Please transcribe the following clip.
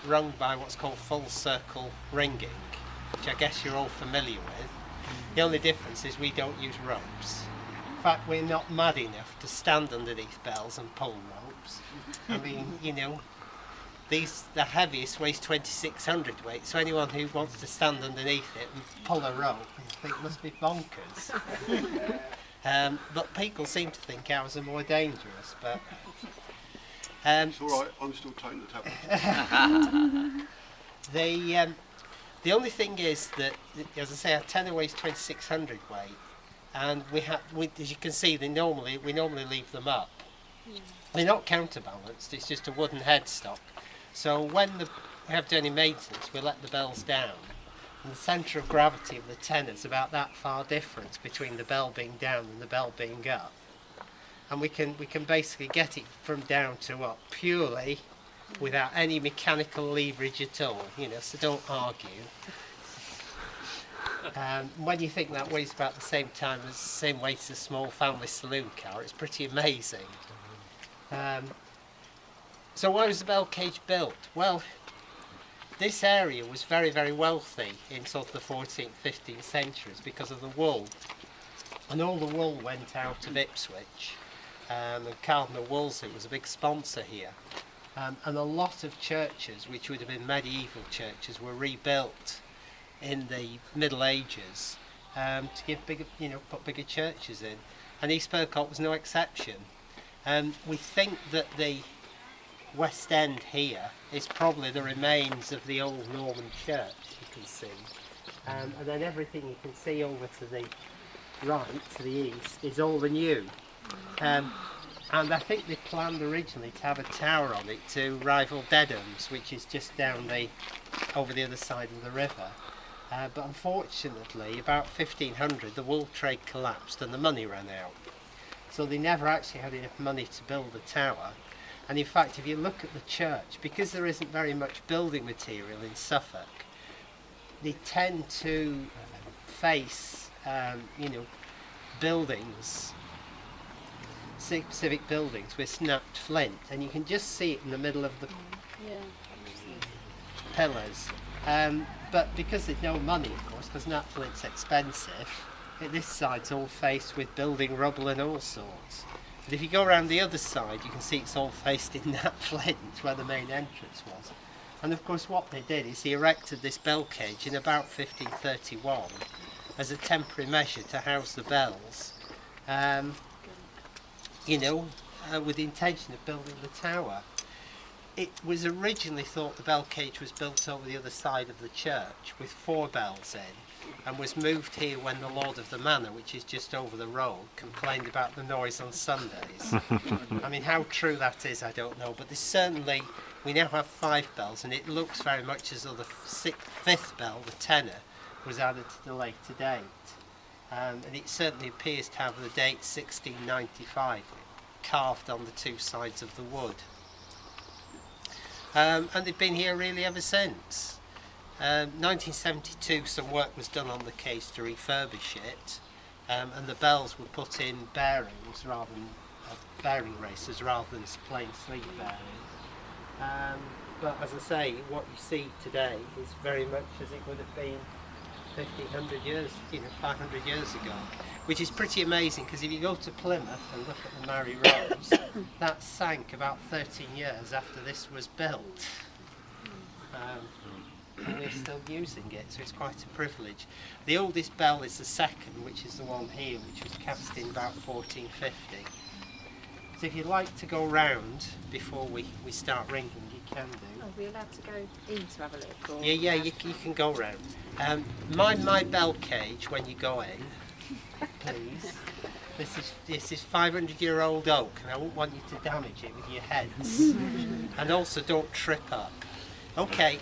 rung by what's called full circle ringing, which I guess you're all familiar with. The only difference is we don't use ropes. In fact, we're not mad enough to stand underneath bells and pull ropes. I mean, you know, the heaviest weighs 2,600 weight, so anyone who wants to stand underneath it and pull a rope, I think must be bonkers. But people seem to think ours are more dangerous. But it's all right. I'm still taking the tablet. The only thing is that, as I say, our tenor weighs 2,600 weight, and as you can see, we normally leave them up. They're not counterbalanced; it's just a wooden headstock. So when we have to do any maintenance, we let the bells down, and the centre of gravity of the tenor is about that far difference between the bell being down and the bell being up, and we can basically get it from down to up purely without any mechanical leverage at all. You know, so don't argue. When you think that weighs about the same weight as a small family saloon car, it's pretty amazing. So why was the bell cage built? Well, this area was very, very wealthy in sort of the 14th, 15th centuries because of the wool. And all the wool went out of Ipswich, and Cardinal Wolsey was a big sponsor here. And a lot of churches, which would have been medieval churches, were rebuilt in the Middle Ages to give bigger, put bigger churches in. And East Bergholt was no exception. We think that the West End here is probably the remains of the old Norman church, you can see. And then everything you can see over to the right, to the east, is all the new. And I think they planned originally to have a tower on it to rival Dedham's, which is just down over the other side of the river. But unfortunately, about 1500, the wool trade collapsed and the money ran out. So they never actually had enough money to build the tower. And in fact, if you look at the church, because there isn't very much building material in Suffolk, they tend to face, buildings, specific buildings with snapped flint, and you can just see it in the middle of the pillars. But because there's no money, of course, because snapped flint's expensive, this side's all faced with building rubble and all sorts. But if you go around the other side, you can see it's all faced in that flint where the main entrance was. And of course what they did is they erected this bell cage in about 1531 as a temporary measure to house the bells, with the intention of building the tower. It was originally thought the bell cage was built over the other side of the church with 4 bells in, and was moved here when the Lord of the Manor, which is just over the road, complained about the noise on Sundays. I mean, how true that is, I don't know, but we now have 5 bells, and it looks very much as though the 5th bell, the tenor, was added to the later date. And it certainly appears to have the date 1695 carved on the 2 sides of the wood. And they've been here really ever since. 1972 some work was done on the cage to refurbish it, and the bells were put in bearings rather than bearing races rather than plain sleeve bearings. But as I say, what you see today is very much as it would have been 1,500 years, 500 years ago, which is pretty amazing, because if you go to Plymouth and look at the Mary Rose, that sank about 13 years after this was built. And we're still using it, so it's quite a privilege. The oldest bell is the second, which is the one here, which was cast in about 1450. So if you'd like to go round before we start ringing, you can do. Are we allowed to go in to have a little call? Yeah, you can go round. Mind my bell cage when you go in, please. This is 500-year-old oak, and I won't want you to damage it with your heads. And also don't trip up. Okay,